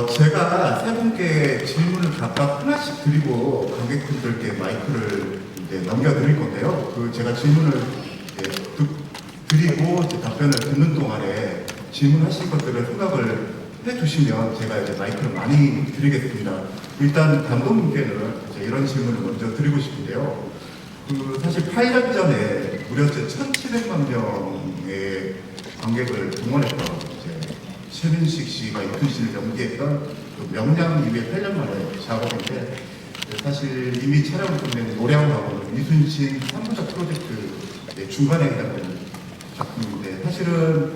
제가 세 분께 질문을 각각 하나씩 드리고 관객분들께 마이크를 이제 넘겨드릴 건데요. 제가 질문을 이제 드리고 이제 답변을 듣는 동안에 질문하신 것들을 생각을 해주시면 제가 이제 마이크를 많이 드리겠습니다. 일단 감독님께는 이제 이런 질문을 먼저 드리고 싶은데요. 사실 8년 전에 무려 1,700만 명의 관객을 동원했던 최민식 씨가 이순신을 연기했던 명량 이후에 8년 만에 작업인데, 사실 이미 촬영을 끝낸 노량하고는 이순신 3부작 프로젝트 중간에 해당되는 작품인데, 사실은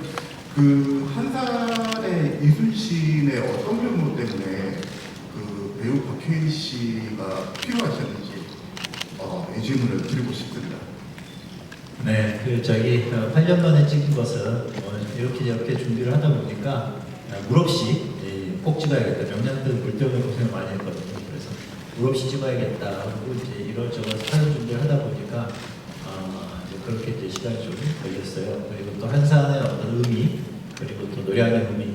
한산의 이순신의 어떤 면모 때문에 배우 박해일 씨가 필요하셨는지 이 질문을 드리고 싶습니다. 네, 8년 만에 찍은 것은 이렇게 준비를 하다 보니까 물없이 꼭 찍어야겠다. 명량들 볼 때문에 고생을 많이 했거든요. 그래서 물없이 찍어야겠다 하고 이제 이런저런 촬영 준비를 하다 보니까 이제 그렇게 이제 시간이 좀 걸렸어요. 그리고 또 한산의 어떤 의미, 그리고 또 노량의 의미,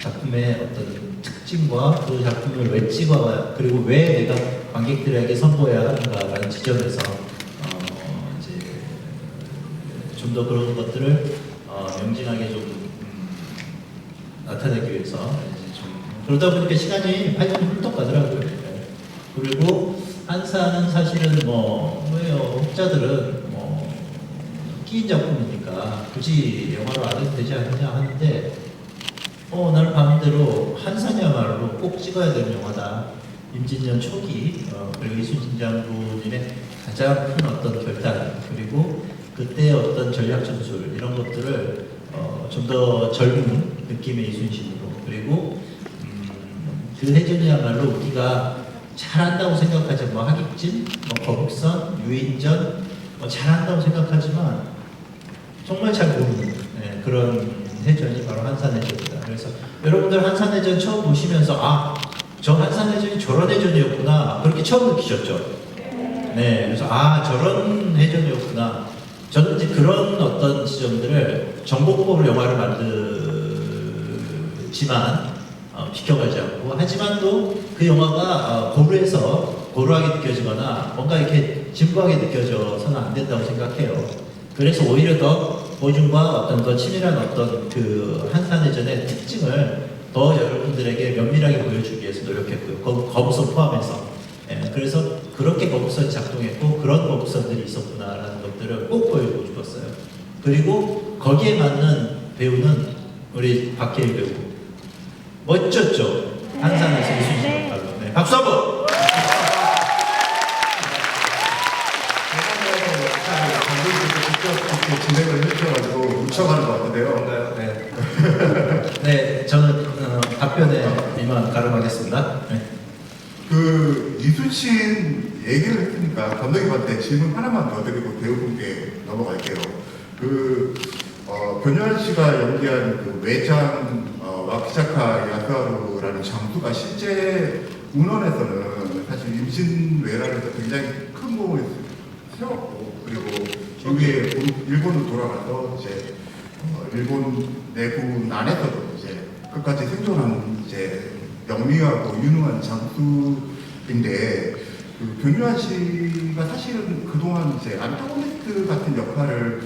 작품의 어떤 특징과 그 작품을 왜 찍어야, 그리고 왜 내가 관객들에게 선보여야 하는가라는 지점에서 좀 더 그런 것들을 명징하게 좀 나타내기 위해서 좀 그러다 보니까 시간이 8년이 훌떡 가더라고요. 그리고 한산은 사실은 뭐예요, 혹자들은 끼인 작품이니까 굳이 영화로 안 해도 되지 않느냐 하는데, 나는 반대로 한산이야말로 꼭 찍어야 되는 영화다. 임진년 초기, 그리고 이순신 장군님의 가장 큰 어떤 결단, 그리고 그때의 어떤 전략 전술 이런 것들을 좀 더 젊은 느낌의 이순신으로, 그리고 그 해전이야말로 우리가 잘한다고 생각하지, 하객진, 거북선, 유인전 잘한다고 생각하지만 정말 잘 모르는 그런 해전이 바로 한산해전이다. 그래서 여러분들 한산해전 처음 보시면서 저 한산해전이 저런 해전이었구나, 그렇게 처음 느끼셨죠? 네, 그래서 저런 해전이었구나. 저는 이제 그런 어떤 지점들을 정보법으로 영화를 만들지만 비켜가지 않고, 하지만 또 그 영화가 고루하게 느껴지거나 뭔가 이렇게 진부하게 느껴져서는 안 된다고 생각해요. 그래서 오히려 더 보증과 어떤 더 치밀한 어떤 한산해전의 특징을 더 여러분들에게 면밀하게 보여주기 위해서 노력했고요. 거북선 포함해서. 그래서 그렇게 거북선이 작동했고 그런 거북선들이 있었구나라는 것들을 꼭 보여주고 싶었어요. 그리고 거기에 맞는 배우는 우리 박해일 배우. 멋졌죠? 한산에서 이순신 역할로. 네, 박수 한번! 직접 진행을 해주셔가지고 묻혀가는 것 같은데요. 그런가요? 네. 네, 저는 답변에 이만 가름하겠습니다. 네. 이순신 얘기를 했으니까 감독님한테 질문 하나만 더 드리고 배우분께 넘어갈게요. 변요한 씨가 연기한 외장 와키자카 야스하루라는 장수가 실제 운원에서는 사실 임신왜란에서 굉장히 큰 몸을 세웠고, 그리고 이후에 일본으로 돌아가서 이제 일본 내부 난에서도 이제 끝까지 생존한 영리하고 유능한 장수인데, 변요한 씨가 사실은 그동안 안타고니스트 같은 역할을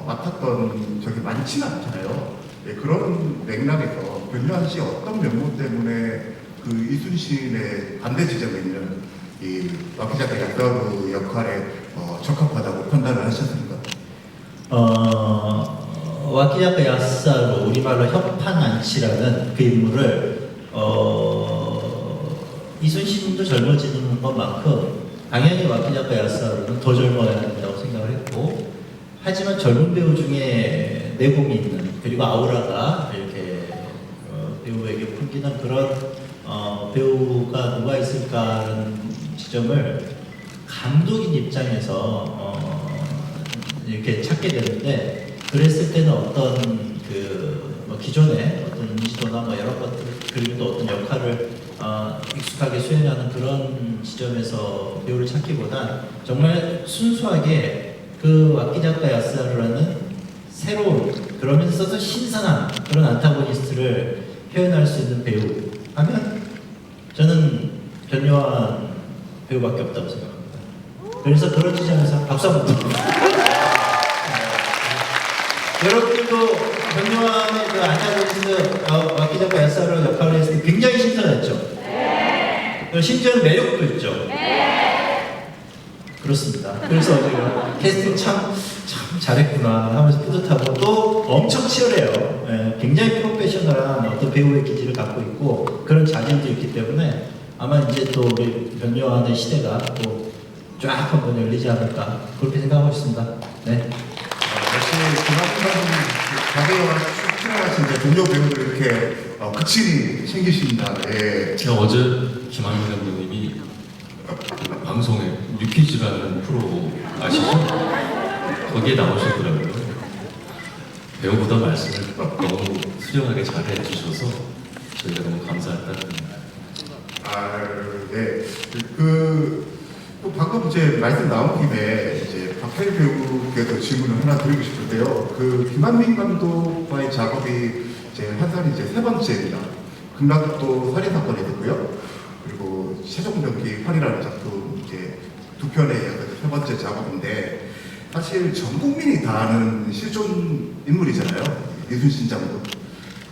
맡았던 적이 많지는 않잖아요. 그런 맥락에서 변요한 씨 어떤 면모 때문에 이순신의 반대 지점에 있는 이 와키자카 야스하루 역할에 적합하다고 판단을 하셨습니까? 와키자카 야스하루, 우리말로 협판안치라는 그 인물을 이순신도 젊어지는 것만큼 당연히 와키자카 야스하루는 더 젊어야 된다고 생각을 했고, 하지만 젊은 배우 중에 내공이 있는, 그리고 아우라가 이렇게 배우에게 풍기는 그런 배우가 누가 있을까라는 지점을 감독인 입장에서 이렇게 찾게 되는데, 그랬을 때는 어떤 기존의 어떤 인지도나 여러 것들, 그리고 또 어떤 역할을 익숙하게 수행하는 그런 지점에서 배우를 찾기보단 정말 순수하게 와키자카 야스하루라는 새로운, 그러면서도 신선한 그런 안타고니스트를 표현할 수 있는 배우 하면 저는 변요한 배우밖에 없다고 생각합니다. 그래서 그런 지점에서 박수 한번 드립니다. 여러분들도 변요한의 그 안타고니스트 마키 작가 SRO 역할을 했을 때 굉장히 신선했죠? 네. 심지어는 매력도 있죠? 네. 그렇습니다. 그래서 제가 캐스팅 참 잘했구나 하면서 뿌듯하고 또 엄청 치열해요. 예, 굉장히 프로페셔널한 어떤 배우의 기질을 갖고 있고 그런 자질도 있기 때문에 아마 이제 또 우리 변요한의 시대가 또 쫙 한번 열리지 않을까 그렇게 생각하고 있습니다. 네. 역시 그만큼 가게와 출연하신 이제 동료 배우들 이렇게 극진히 챙기십니다. 예. 제가 어제 김한민 감독님이 방송에 뉴키즈라는 프로 아시죠? 거기에 나오셨더라고요. 배우보다 말씀을 너무 수려하게 잘해 주셔서 저희가 너무 감사했다는. 네. 또 방금 이제 말씀 나온 김에 이제 박해일 배우께도 질문을 하나 드리고 싶은데요. 그 김한민 감독과의 작업이 이제 한산이 이제 세 번째입니다. 금락도 살인 사건이 됐고요. 그리고 최종병기 8이라는 작품 이제 두 편에 이어서 세 번째 작업인데 사실 전 국민이 다 아는 실존 인물이잖아요. 이순신 장군.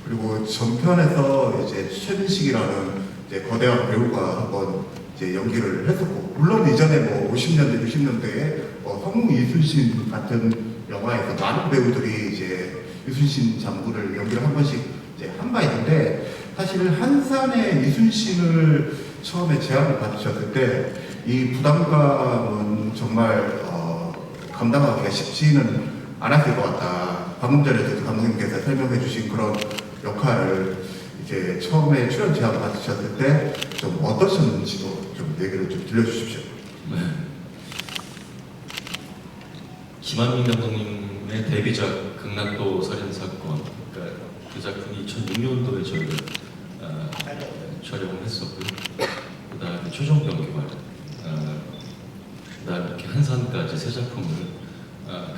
그리고 전편에서 이제 최민식이라는 이제 거대한 배우가 한번 이제 연기를 했었고, 물론 이전에 뭐 50년대, 60년대에 성우 이순신 같은 영화에서 많은 배우들이 이제 이순신 장군을 연기를 한 번씩 이제 한 바 있는데, 사실 한산의 이순신을 처음에 제안을 받으셨을 때 이 부담감은 정말 감당하기가 쉽지는 않았을 것 같다. 방금 전에도 감독님께서 설명해 주신 그런 역할을 이제 처음에 출연 제안 받으셨을 때 좀 어떠셨는지도 좀 얘기를 좀 들려주십시오. 네. 김한민 감독님의 데뷔작 극락도 살인사건, 그러니까 그 작품이 2006년도에 저희가 촬영을 했었고요. 그 다음에 최종병기관, 그 다음에 이렇게 한산까지 세 작품을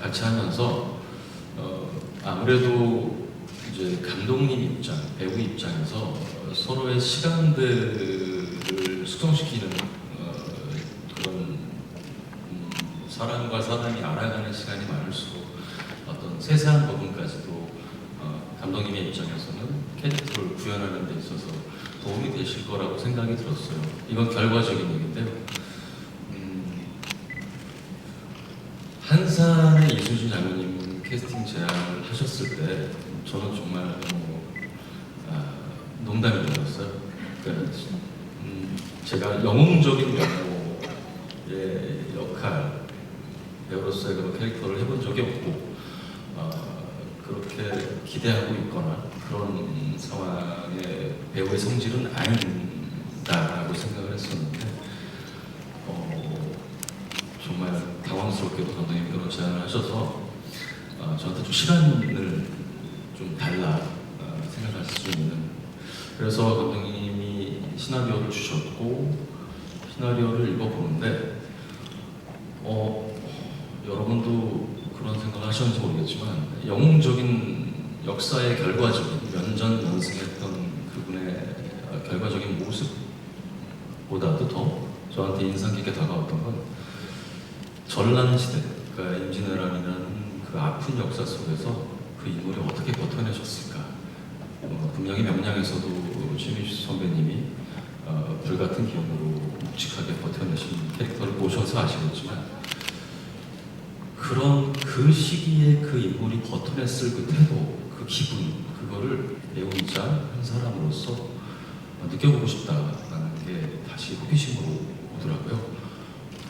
같이 하면서 아무래도 이제 감독님 입장, 배우 입장에서 서로의 시간들을 숙성시키는 그런 사람과 사람이 알아가는 시간이 많을수록 어떤 세세한 부분까지도 감독님의 입장에서는 캐릭터를 구현하는 데 있어서 도움이 되실 거라고 생각이 들었어요. 이건 결과적인 얘기인데요. 한산의 이순신 장군님 캐스팅 제안을 하셨을 때 저는 정말 농담이 들었어요. 그러니까 제가 영웅적인 면모의 역할, 배우로서의 그런 캐릭터를 해본 적이 없고 그렇게 기대하고 있거나 그런 상황의 배우의 성질은 아닌다라고 생각을 했었는데 정말 당황스럽게도 감독님이 그런 제안을 하셔서 저한테 좀 시간을 좀 달라 생각할 수 있는, 그래서 감독님이 시나리오를 주셨고 시나리오를 읽어보는데 여러분도 그런 생각을 하셨는지 모르겠지만 영웅적인 역사의 결과적인 면전면승했던 그분의 결과적인 모습보다도 더 저한테 인상 깊게 다가왔던 건 전란시대, 그러니까 임진왜란이라는 그 아픈 역사 속에서 그 인물이 어떻게 버텨내셨을까. 분명히 명량에서도 최민식 선배님이 불같은 기억으로 묵직하게 버텨내신 캐릭터를 보셔서 아시겠지만 그런 그 시기에 그 인물이 버텨냈을 그 태도, 그 기분, 그거를 배우이자 한 사람으로서 느껴보고 싶다라는 게 다시 호기심으로 오더라고요.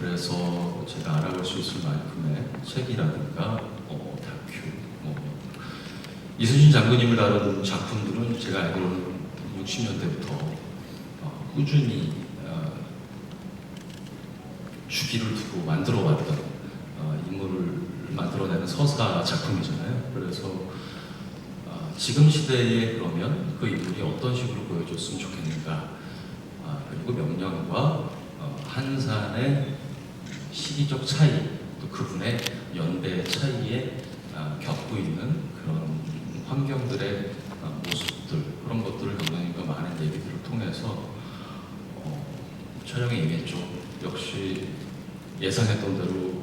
그래서 제가 알아볼 수 있을 만큼의 책이라든가 다큐, 이순신 장군님을 다룬 작품들은 제가 알기로는 60년대부터 꾸준히 주기를 두고 만들어왔던 인물을 만들어내는 서사 작품이잖아요. 그래서 지금 시대에 그러면 그 인물이 어떤 식으로 보여줬으면 좋겠는가, 그리고 명량과 한산의 시기적 차이, 또 그분의 연배 차이에 겪고 있는 그런 환경들의 모습, 모습들 그런 것들을 감독님과 많은 얘기들을 통해서 촬영에 임했죠. 역시 예상했던 대로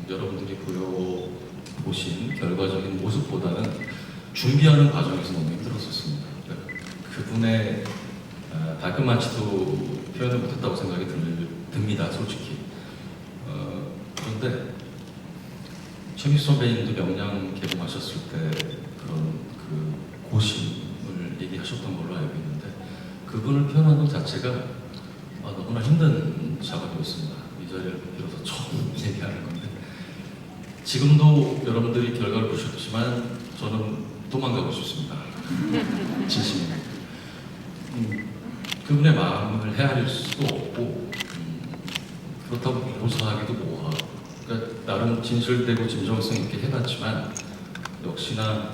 여러분들이 보신 결과적인 모습보다는 준비하는 과정에서 너무 힘들었었습니다. 그분의 발끝만치도 표현을 못했다고 생각이 듭니다, 솔직히. 그런데 최민수 선배님도 명량 개봉하셨을 때 그런 그 고심을 얘기하셨던 걸로 알고 있는데 그분을 표현하는 것 자체가 너무나 힘든 작업이었습니다. 이 자리를 빌어서 처음 얘기하는 건데 지금도 여러분들이 결과를 보셨지만 저는 도망가고 싶습니다. 진심입니다. 그분의 마음을 헤아릴 수도 없고 그렇다고 고사하기도 뭐하고 그러니까 나름 진실되고 진정성 있게 해봤지만 역시나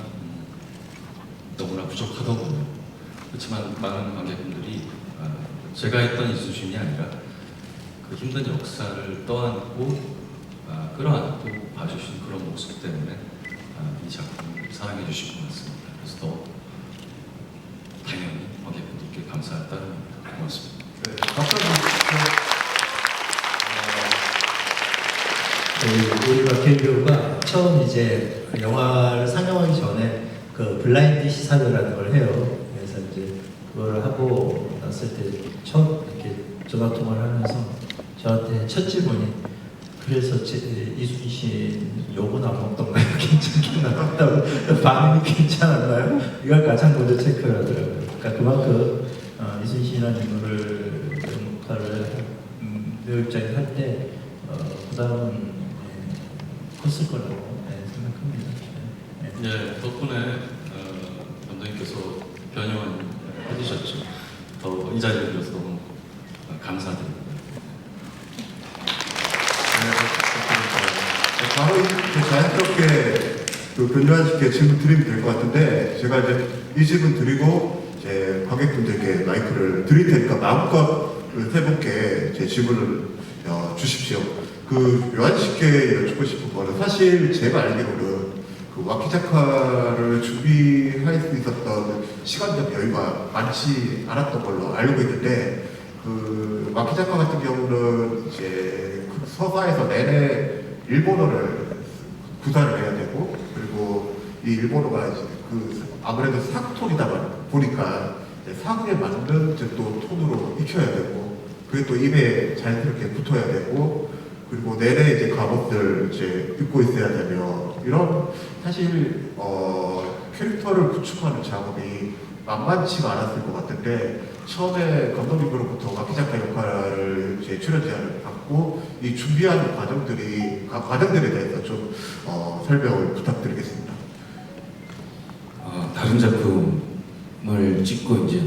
너무나 부족하더군요. 그렇지만 많은 관객분들이 제가 했던 이수진이 아니라 그 힘든 역사를 떠안고 끌어안고 봐주신 그런 모습 때문에 이 작품을 사랑해 주신 것 같습니다. 그래서 더 당연히 관객분들께 감사할 따름입니다. 고맙습니다. 네, 박수 한번 우리 박혜인 배우가 처음 이제 영화를 상영하기 전에 그 블라인드 시사회라는 걸 해요. 그래서 이제 그걸 하고 났을 때 처음 이렇게 전화 통화를 하면서 저한테 첫 질문이 그래서 이수진 씨 욕은 안 먹던가요? 괜찮게 나왔다고 반응이 괜찮았나요? 이걸 가장 먼저 체크를 하더라고요. 그러니까 그만큼 이수진 씨라는 인물을 역할을 배우 입장에서 할 때 부담은 컸을 거라고 생각합니다. 네, 덕분에 감독님께서 변형을 해주셨죠. 더 이 자리를 빌어서 너무 감사드립니다. 바로 이렇게 자연스럽게 그 변조한식의 질문 드리면 될 것 같은데 제가 이제 이 질문 드리고 이제 관객분들께 마이크를 드릴 테니까 마음껏 세 분께 제 질문을 주십시오. 그 요한씨께 여쭙고 싶은 거는 사실 제가 알기로는 그 와키 작가를 준비할 수 있었던 시간적 여유가 많지 않았던 걸로 알고 있는데 그 와키 작가 같은 경우는 이제 그 서사에서 내내 일본어를 구사를 해야 되고 그리고 이 일본어가 이제 그 아무래도 사투리다 보니까 사극에 맞는 이제 또 톤으로 익혀야 되고 그게 또 입에 자연스럽게 붙어야 되고 그리고 내내 이제 과목들 이제 읽고 있어야 되며 이런 사실 캐릭터를 구축하는 작업이 만만치가 않았을 것 같은데 처음에 감독님으로부터 와키 작가 역할을 이제 출연 제안을 받고 이 준비하는 과정들에 대해서 좀 설명을 부탁드리겠습니다. 다른 작품을 찍고 이제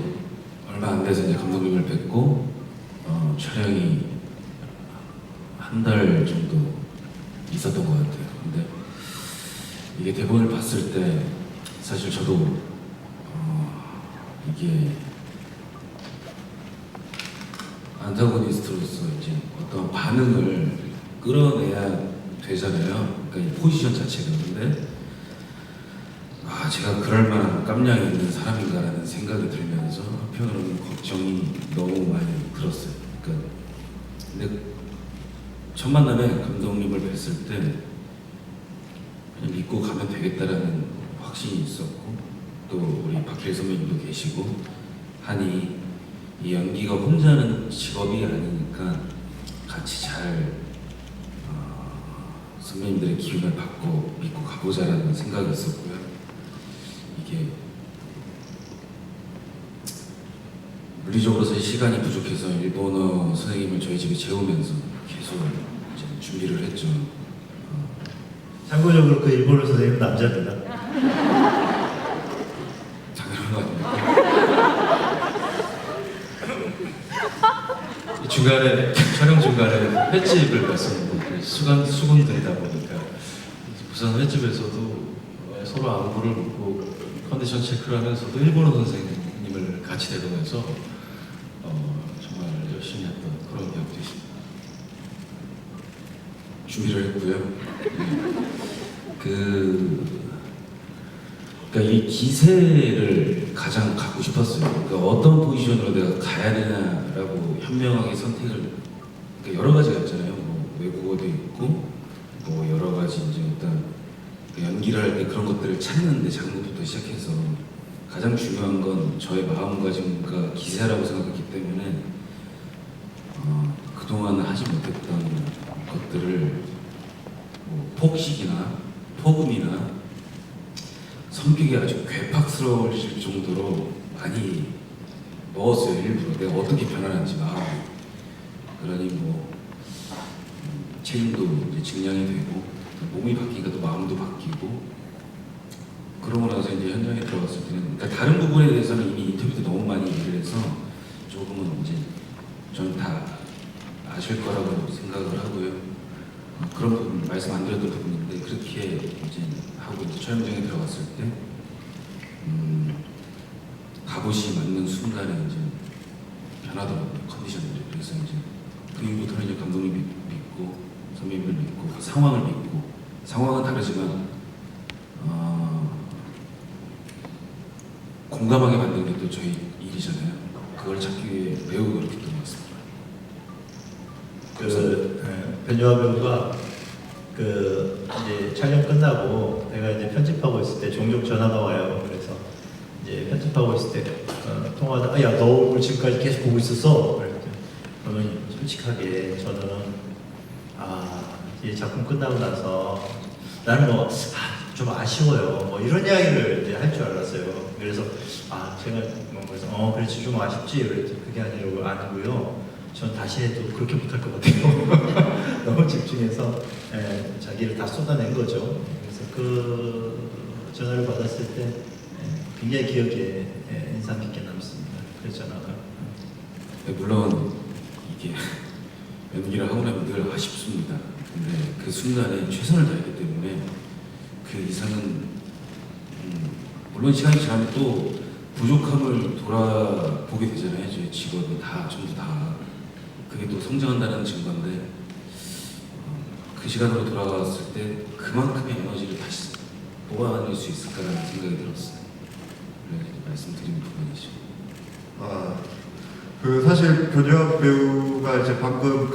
얼마 안 돼서 이제 감독님을 뵙고 촬영이 한 달 정도 있었던 것 같아요. 근데 이게 대본을 봤을 때 사실 저도 이게 안타고니스트로서 이제 어떤 반응을 끌어내야 되잖아요. 그러니까 이 포지션 자체가. 근데 제가 그럴 만한 깜냥이 있는 사람인가라는 생각이 들면서 한편으로는 걱정이 너무 많이 들었어요. 그러니까 근데 첫 만남에 감독님을 뵀을 때 그냥 믿고 가면 되겠다라는 확신이 있었고 또 우리 박혜일 선배님도 계시고 하니 이 연기가 혼자 하는 직업이 아니니까 같이 잘 선배님들의 기운을 받고 믿고 가보자라는 생각이 있었고요. 이게 물리적으로 사실 시간이 부족해서 일본어 선생님을 저희 집에 재우면서 계속 이제 준비를 했죠. 참고적으로 그 일본어 선생님은 남자입니다. 당연한 거 아닙니까? 중간에 촬영 중간에 횟집을 갔었는데 수건이 들이다 보니까 부산 횟집에서도 서로 안부를 묻고 컨디션 체크를 하면서도 일본어 선생님을 같이 대동해서 정말 열심히 했던 그런 기억도 있습니다. 준비를 했고요. 그 그러니까 이 기세를 가장 갖고 싶었어요. 그러니까 어떤 포지션으로 내가 가야 되냐라고 현명하게 선택을, 그러니까 여러 가지가 있잖아요. 뭐 외국어도 있고 뭐 여러 가지 이제 일단 연기를 할 때 그런 것들을 찾는데 장르부터 시작해서 가장 중요한 건 저의 마음가짐과 기세라고 생각했기 때문에 그동안 하지 못했던 것들을 뭐 폭식이나 폭음이나 성격이 아주 괴팍스러워질 정도로 많이 넣었어요. 일부러 내가 어떻게 변하는지 마음이. 그러니 뭐 체중도 이제 증량이 되고 몸이 바뀌니까 또 마음도 바뀌고 그러고 나서 이제 현장에 들어갔을 때는 그러니까 다른 부분에 대해서는 이미 인터뷰 때 너무 많이 얘기를 해서 조금은 이제 저는 다 아실 거라고 생각을 하고요. 그런 부분 말씀 안 드렸던 부분인데 그렇게 이제 하고 이제 촬영장에 들어갔을 때 갑옷이 맞는 순간에 이제 변하더라고요. 컨디션들이. 그래서 이제 그 이후부터는 이제 감독님 믿고 선배님을 믿고 상황을 믿고 상황은 다르지만 공감하게 만드는 게 또 저희 일이잖아요. 그걸 찾기 위해 매우 노력했던 것 같습니다. 변요한 배우가 이제 촬영 끝나고 내가 이제 편집하고 있을 때 종종 전화가 와요. 그래서 이제 편집하고 있을 때 통화하다 야, 너 오늘 지금까지 계속 보고 있었어? 그러면 솔직하게 저는 이 작품 끝나고 나서 나는 좀 아쉬워요. 뭐 이런 이야기를 이제 할 줄 알았어요. 그래서 제가 그래서 그렇지 좀 아쉽지. 그랬더니 그게 아니고요. 전 다시 해도 그렇게 못할 것 같아요. 너무 집중해서 자기를 다 쏟아낸 거죠. 그래서 그 전화를 받았을 때 굉장히 기억에 인상 깊게 남습니다. 그 전화가. 물론 이게 연기를 하고 나면 늘 아쉽습니다. 근데 그 순간에 최선을 다했기 때문에 그 이상은 물론 시간이 지나면 또 부족함을 돌아보게 되잖아요. 저희 직업이 다 전부 다 그게 또 성장한다는 증거인데 그 시간으로 돌아갔을 때 그만큼의 에너지를 다시 뽑아낼 수 있을까라는 생각이 들었어요. 그래서 말씀드린 부분이죠. 사실 변요한 배우가 이제 방금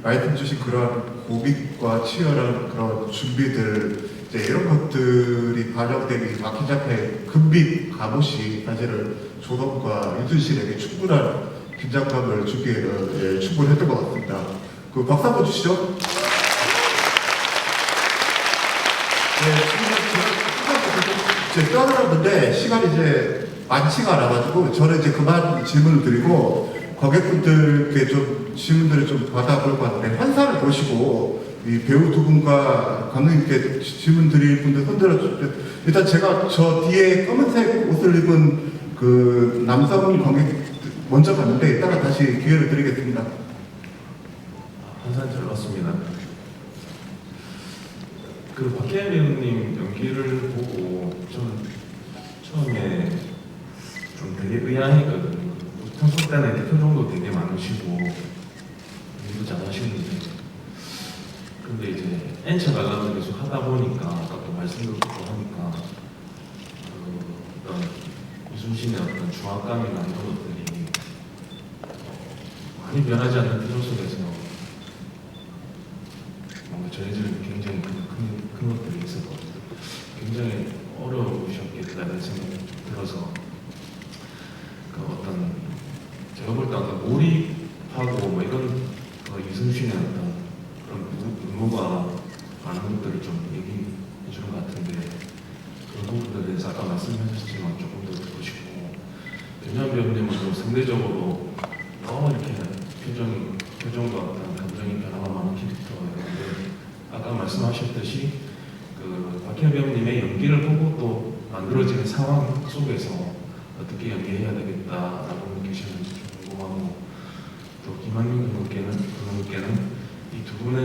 말씀 주신 그런 고민과 치열한 그런 준비들 이제 이런 것들이 반영되기 막힌 작품의 금빛 갑옷이 사실은 조동과 이순신에게 충분한 긴장감을 주기에는 충분했던 것 같습니다. 박수 한번 주시죠. 지금 떠들었는데 시간이 이제 많지가 않아가지고 저는 이제 그만 질문을 드리고 관객분들께 좀 질문들을 좀 받아볼 것 같은데 환사를 보시고 이 배우 두 분과 감독님께 질문 드릴 분들 손들어 주세요. 일단 제가 저 뒤에 검은색 옷을 입은 그 남성 관객 먼저 봤는데 이따가 다시 기회를 드리겠습니다. 한산 잘 봤습니다. 그 박해일 배우님 연기를 보고 좀 처음에 좀 되게 의아했거든요. 평소 때는 이렇게 표정도 되게 많으시고 연기도 잘하시는데 근데 이제 엔처 관람을 계속 하다 보니까 아까 또 말씀도 듣고 하니까 어떤 이순신의 어떤 중압감이나 이런 것들이 많이 변하지 않는 표정 속에서 뭔가 저희들은 굉장히 큰 것들이 있었거든요. 굉장히 어려우셨겠다는 생각이 들어서 그 어떤 제가 볼 때 어떤 몰입하고 뭐 이런 이순신의 어떤 그런 의무가 많은 것들을 좀 얘기해 주는 것 같은데 그런 부분들에 대해서 아까 말씀하셨지만 조금 더 듣고 싶고 변요한 배우님은 좀 상대적으로 너무 이렇게 표정과 어떤 감정이 변화가 많은 캐릭터였는데 아까 말씀하셨듯이 그 박해일 배우님의 연기를 보고 또 만들어지는 상황 속에서 어떻게 연기해야 되겠다라고 느끼시는지 좀 궁금하고 또 김한민 감독님께는 이 두 분의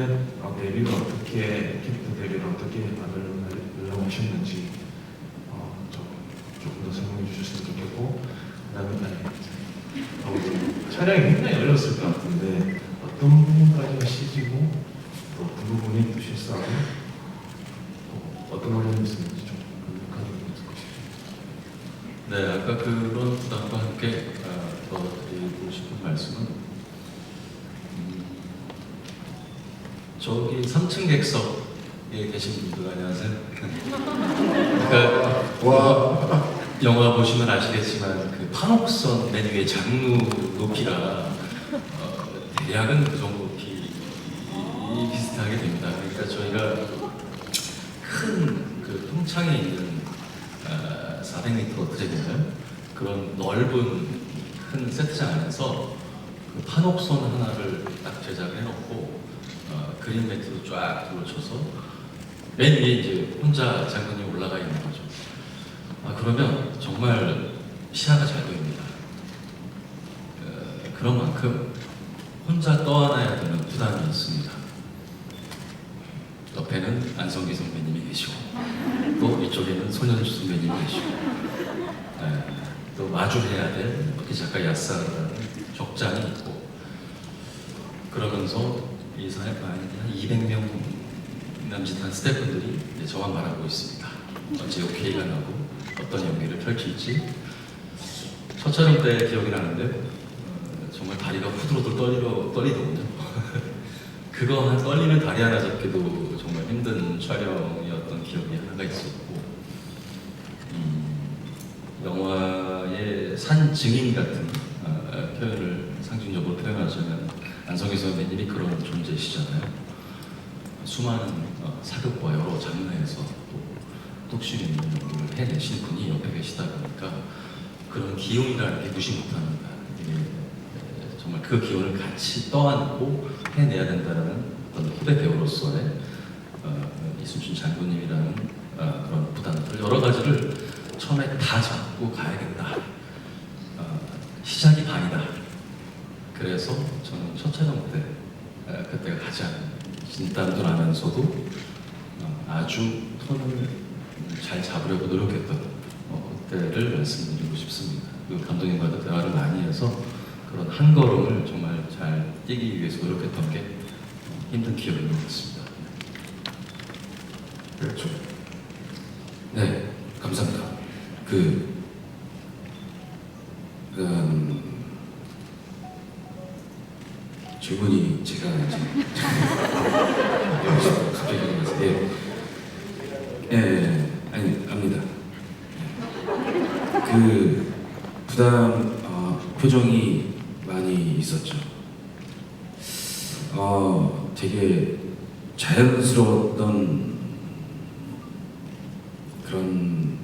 데뷔를 어떻게 캐릭터 데뷔를 어떻게 만들려고 하셨는지 조금 더 설명해 주셨으면 좋겠고 그다음에 촬영이 굉장히 어려웠을 것 같은데 어떤 부분까지가 CG고 또 어떤 부분이 실수하고 또 어떤 관련이 있었는지 좀 간략하게 듣고 싶습니다. 네, 아까 그런 부담과 함께 더 드리고 싶은 말씀은 저기 3층 객석에 계신 분들 안녕하세요. 그러니까 와. 영화 보시면 아시겠지만 그 판옥선 맨 위에 장루 높이가 대략은 그 정도 높이 비슷하게 됩니다. 그러니까 저희가 큰 그 평창에 있는 400m 어떻게 되나요? 그런 넓은 큰 세트장 안에서 그 판옥선 하나를 딱 제작을 해놓고 그린 매트로 쫙 둘러쳐서 맨 위에 이제 혼자 장군이 올라가 있는 거죠. 그러면 정말 시야가 잘 보입니다. 그런 만큼 혼자 떠안아야 되는 부담이 있습니다. 옆에는 안성기 선배님이 계시고 또 이쪽에는 손현주 선배님이 계시고 또 마주해야 될 박희 작가 야사라는 적장이 있고 그러면서 이 사회 한 200명 남짓한 스태프분들이 이제 저만 바라보고 있습니다. 언제 오케이가 나고 어떤 연기를 펼칠지. 첫 촬영 때 기억이 나는데 정말 다리가 후들후들 떨리더군요. 그거 한 떨리는 다리 하나 잡기도 정말 힘든 촬영이었던 기억이 하나가 있었고 영화의 산 증인 같은 표현을 상징적으로 표현하자면 안성기 선배님이 그런 존재시잖아요. 수많은 사극과 여러 장르에서 또 뚝심 있는 연기를 해내신 분이 옆에 계시다 보니까 그런 기운이라는 게 무시 못합니다. 정말 그 기운을 같이 떠안고 해내야 된다는 어떤 후배 배우로서의 이순신 장군님이라는 그런 부담들 여러 가지를 처음에 다 잡고 가야겠다. 시작이 반이다. 그래서 저는 첫 촬영 때 그때가 가장 진땀도 나면서도 아주 톤을 잘 잡으려고 노력했던 그때를 말씀드리고 싶습니다. 그 감독님과도 대화를 많이 해서 그런 한 걸음을 정말 잘 뛰기 위해서 노력했던 게 힘든 기억인 것 같습니다. 그렇죠. 네, 감사합니다. 질문이 제가 이제 갑자기 생각나서 아니 압니다. 그 부담 표정이 많이 있었죠. 되게 자연스러웠던 그런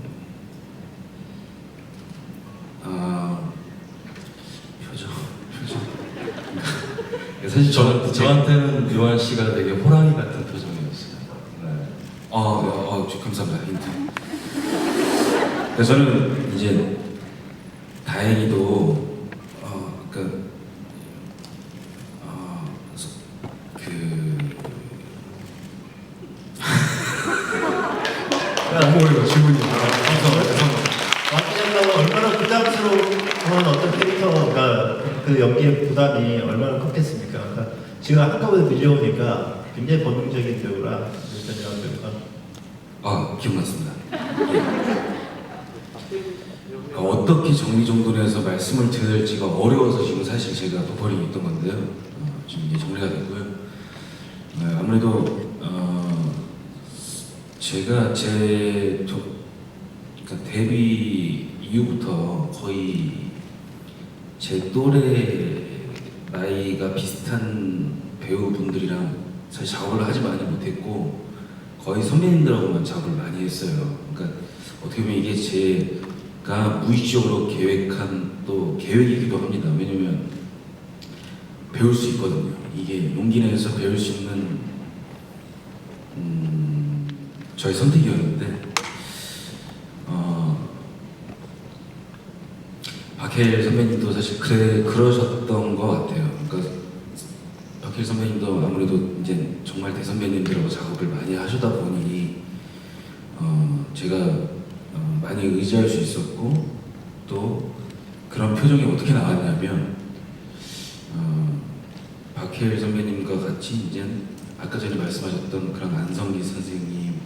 표정. 사실 저한테는 요한 씨가 되게 호랑이 같은 표정이었어요. 네. 감사합니다. 힌트. 그래서 저는 이제 다행히도 뭐예요 질문이? 박희 작가가 얼마나 부담스러운 어떤 캐릭터가 그 연기의 부담이 얼마나 컸겠습니까? 그러니까 지금 한꺼번에 밀려오니까 굉장히 본능적인 배우라 일단이라는 배우가 기억났습니다. 어떻게 정리정돈해서 말씀을 드려야 될지가 어려워서 지금 사실 제가 버리고 있던 건데요. 지금 이게 정리가 됐고요. 아무래도 제가 그러니까 데뷔 이후부터 거의 제 또래 나이가 비슷한 배우분들이랑 사실 작업을 하지 많이 못했고 거의 선배님들하고만 작업을 많이 했어요. 그러니까 어떻게 보면 이게 제가 무의식적으로 계획한 또 계획이기도 합니다. 왜냐면 배울 수 있거든요. 이게 용기 내서 배울 수 있는 저의 선택이었는데 박해일 선배님도 사실 그러셨던 것 같아요. 그러니까 박해일 선배님도 아무래도 이제 정말 대선배님들하고 작업을 많이 하시다 보니 제가 많이 의지할 수 있었고 또 그런 표정이 어떻게 나왔냐면 박해일 선배님과 같이 이제 아까 전에 말씀하셨던 그런 안성기 선생님,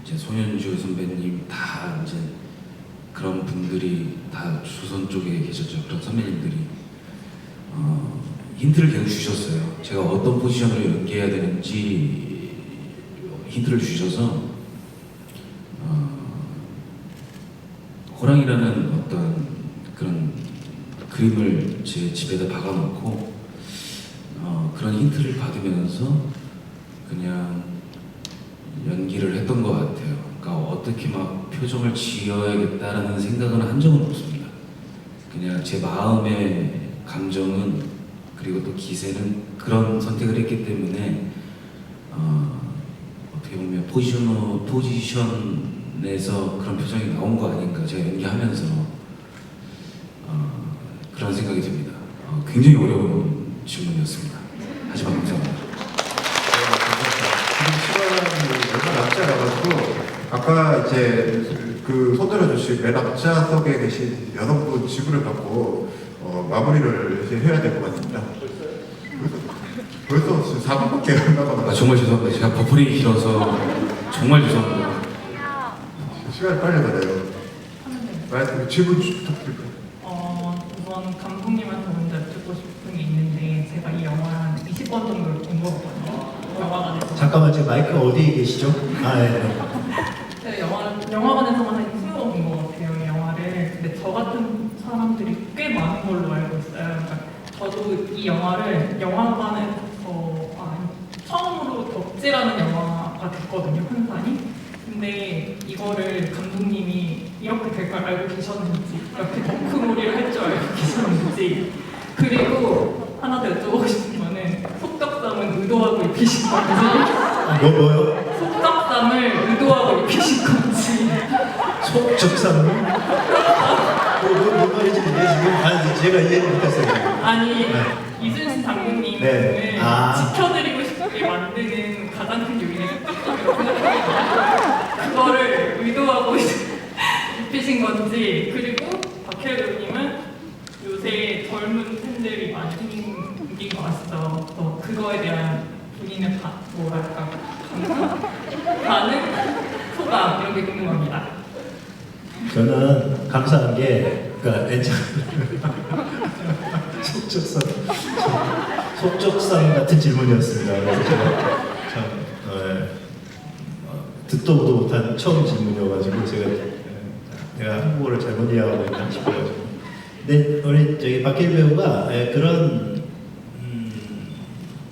이제 손현주 선배님 다 이제 그런 분들이 다 조선 쪽에 계셨죠. 그런 선배님들이 힌트를 계속 주셨어요. 제가 어떤 포지션으로 연기해야 되는지 힌트를 주셔서 호랑이라는 어떤 그런 그림을 제 집에다 박아놓고 그런 힌트를 받으면서 그냥 연기를 했던 것 같아요. 그러니까 어떻게 막 표정을 지어야겠다라는 생각은 한 적은 없습니다. 그냥 제 마음의 감정은 그리고 또 기세는 그런 선택을 했기 때문에 어떻게 보면 포지션에서 그런 표정이 나온 거 아닌가 제가 연기하면서 그런 생각이 듭니다. 굉장히 어려운 질문이었습니다. 하지만 감사합니다. 지금 시간이 얼마 남지 않아가지고 아까 이제 그 손들어주신 맨 앞좌석에 계신 여성분 지구를 갖고 마무리를 이제 해야 될 것 같습니다. 벌써 지금 4분밖에 안 남았어요. 정말 죄송합니다. 제가 버퍼링이 길어서 정말 죄송합니다. 시간이 빨리 가네요. 말씀 질문 부탁드릴까요? 우선 감독님한테 먼저 듣고 싶은 게 있는데 제가 이 영화를 한 20번 정도를 본 거거든요. 영화관에서. 잠깐만 지금 마이크 어디에 계시죠? 아 네. 제가 영화관에서만 한 20번 본 것 같아요, 이 영화를. 근데 저 같은 사람들이 꽤 많은 걸로 알고 있어요. 그러니까 저도 이 영화를 영화관에서 처음으로 덕질하는 영화가 됐거든요, 한산이. 근데 이거를 감독님이 이렇게 될 걸 알고 계셨는지, 이렇게 덩크놀이를 할 줄 알고 계셨는지, 그리고 하나 더 여쭤보고 싶은 거는 속덕삼은 의도하고 입히신 건지, 뭐요? 속덕삼을 의도하고 입히신 건지. 속적삼? 뭔 말인지 모르겠어요. 제가 이해를 못했어요. 아니, 이순신 장군님을 네. 지켜드리고 싶게 만드는 가장 큰 요인이 속덕삼이라고 생각합니다. 그거를 의도하고 입히신 건지, 그리고 박해일 배우님은 요새 젊은 팬들이 많이 생긴 것 같아서 그거에 대한 본인의 반응, 소감 이런 게 궁금합니다. 저는 감사한 게 그러니까 속적삼 같은 질문이었습니다. 그래서 제가 참 듣도 보도 못한 처음 질문이어가지고 내가 한국어를 잘못 이해하고 있나 싶어가지고. 근데 우리 저기 박해일 배우가 그런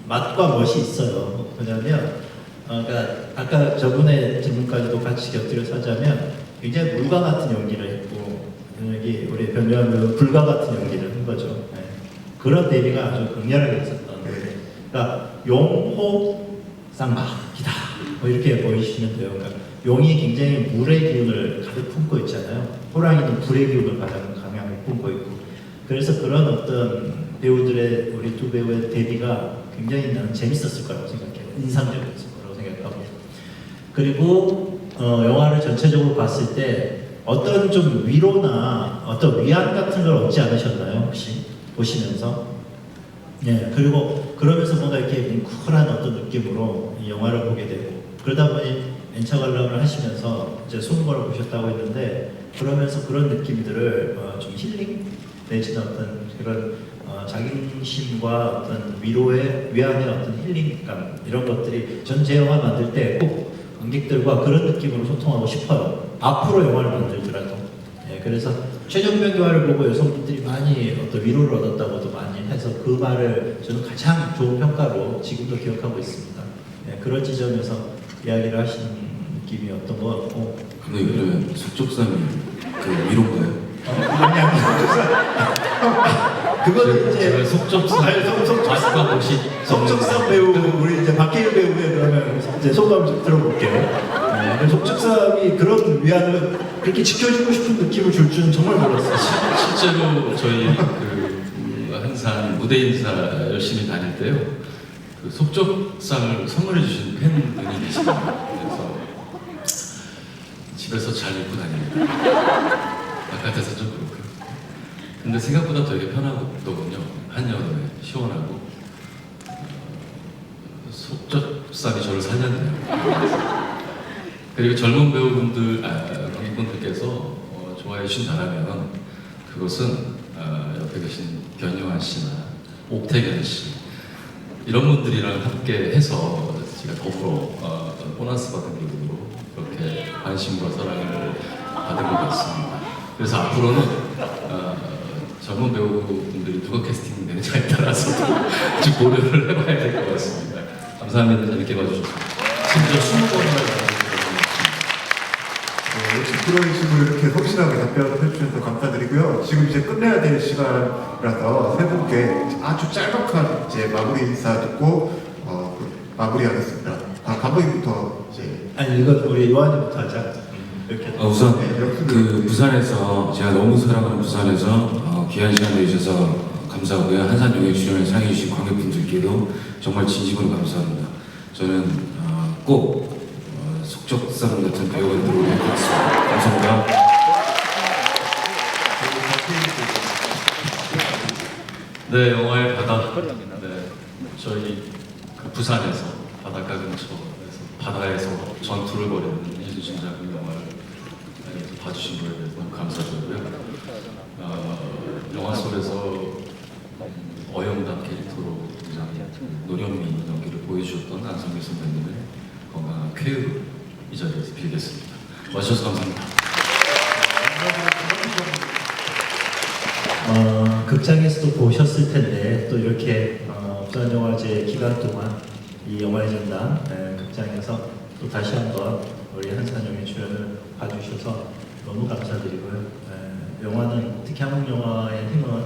맛과 멋이 있어요. 뭐냐면 그러니까 아까 저분의 질문까지도 같이 곁들여서 하자면 굉장히 물과 같은 연기를 했고 여기 우리 변요한 배우 불과 같은 연기를 한 거죠. 네. 그런 대비가 아주 극렬하게 있었던. 그러니까 용호 쌍박이다. 뭐 이렇게 보이시면 돼요. 그러니까 용이 굉장히 물의 기운을 가득 품고 있잖아요. 호랑이는 불의 기운을 가장 강하게 품고 있고. 그래서 그런 어떤 배우들의 우리 두 배우의 대비가 굉장히 나는 재밌었을 거라고 생각해요. 인상적이었을 거라고 생각하고. 그리고 영화를 전체적으로 봤을 때 어떤 좀 위로나 어떤 위안 같은 걸 얻지 않으셨나요? 혹시 보시면서? 네. 그리고 그러면서 뭔가 이렇게 뭉클한 어떤 느낌으로 이 영화를 보게 되고 그러다 보니 엔차 관람을 하시면서 이제 손보를 보셨다고 했는데 그러면서 그런 느낌들을 좀 힐링 내지는 어떤 그런 자긍심과 어떤 위안의 어떤 힐링감 이런 것들이 전 제 영화 만들 때 꼭 관객들과 그런 느낌으로 소통하고 싶어요. 앞으로 영화를 만들더라도. 예, 그래서 최종병 영화를 보고 여성분들이 많이 어떤 위로를 얻었다고도 많이 해서 그 말을 저는 가장 좋은 평가로 지금도 기억하고 있습니다. 예, 그런 지점에서 이야기를 하시는 느낌이 어떤 것 같고. 감독님 그러면 속적삼이 그 위로인가요? 아니 그거는 이제 속적삼 맛과 멋이 속적삼 배우 우리 이제 박해일 배우의 그러면 이제 소감 좀 들어볼게요. 네, 속적삼이 그런 위안을 그렇게 지켜주고 싶은 느낌을 줄 줄은 정말 몰랐어요. 실제로 저희 항상 무대 인사 열심히 다닐 때요. 그 속적상을 선물해 주신 팬분이 계십니다. 그래서 집에서 잘 입고 다닙니다. 바깥에서 좀 그렇고. 근데 생각보다 되게 편하거든요. 한여름에 시원하고 속적삼이 저를 살렸네요. 그리고 젊은 배우분들, 관객분들께서 좋아해 주신다면 그것은 옆에 계신 변요한 씨나 옥태견 씨 이런 분들이랑 함께 해서 제가 더불어 보너스 받은 기분으로 그렇게 관심과 사랑을 받은 것 같습니다. 그래서 앞으로는 젊은 배우분들이 누가 캐스팅 되느냐에 따라서 좀 고려를 해봐야 될 것 같습니다. 감사합니다. 재밌게 봐주셔서. 심지어 20번이나 역시 그런 식으로 이렇게 성실하게 답변을 해주셔서 감사드리고요. 지금 이제 끝내야 될 시간이라서 세 분께 아주 짤막한 이제 마무리 인사 듣고 마무리하겠습니다. 감독님부터 이제. 아니 이건 우리 요한이부터 하자. 이렇게. 우선 네, 그 부산에서 제가 너무 사랑하는 부산에서 귀한 시간 내주셔서 감사하고요. 한산용에 출연을 상해주신 관객분들께도 정말 진심으로 감사합니다. 저는 꼭 속적상 같은 배우가 되도록 하겠습니다. 감사합니다. 네, 영화의 바다. 네, 저희 그 부산에서 바닷가 근처에서 바다에서 전투를 벌이는 이수진 작은 영화를 봐주신 거에 대해서 너무 감사드리고요. 영화 속에서 어영단 캐릭터로 굉장히 노련미 연기를 보여주셨던 안성기 선배님의 건강한 쾌유를 이 자리에서 빌겠습니다. 와주셔서 감사합니다. 극장에서도 보셨을 텐데 또 이렇게 부산영화제 기간 동안 이 영화의 전당 극장에서 또 다시 한번 우리 한산영의 출연을 봐주셔서 너무 감사드리고요. 영화는 특히 한국 영화의 힘은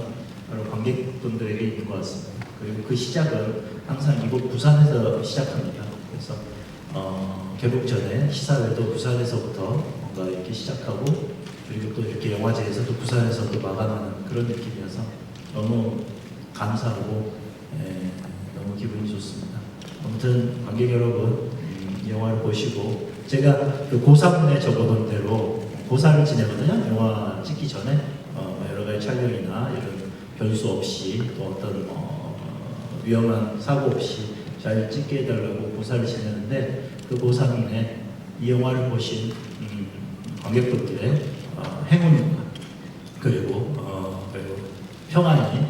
바로 관객분들에게 있는 것 같습니다. 그리고 그 시작은 항상 이곳 부산에서 시작합니다. 그래서 개국 전에 시사회도 부산에서부터 뭔가 이렇게 시작하고 그리고 또 이렇게 영화제에서도 부산에서도 마감하는 그런 느낌이어서 너무 감사하고 너무 기분이 좋습니다. 아무튼 관객 여러분 이 영화를 보시고 제가 그 고사문에 적어놓은 대로 고사를 지내거든요. 영화 찍기 전에 여러 가지 촬영이나 이런 변수 없이 또 어떤 위험한 사고 없이 잘 찍게 해달라고 고사를 지내는데 그 고사문에 이 영화를 보신 관객분들의 행운과 그리고 평안이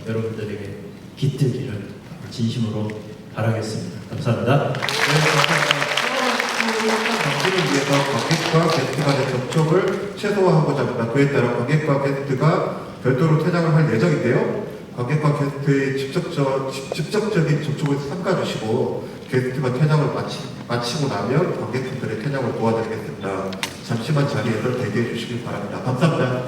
여러분들에게 깃들기를 진심으로 바라겠습니다. 감사합니다. 방지를 위해서 관객과 게스트 간의 접촉을 최소화하고자 합니다. 그에 따라 관객과 게스트가 별도로 퇴장을 할 예정인데요. 관객과 게스트의 직접적인 접촉을 삼가주시고 게스트가 퇴장을 마치고 나면 관객분들의 퇴장을 도와드리겠습니다. 잠시만 자리에서 대기해 주시길 바랍니다. 감사합니다.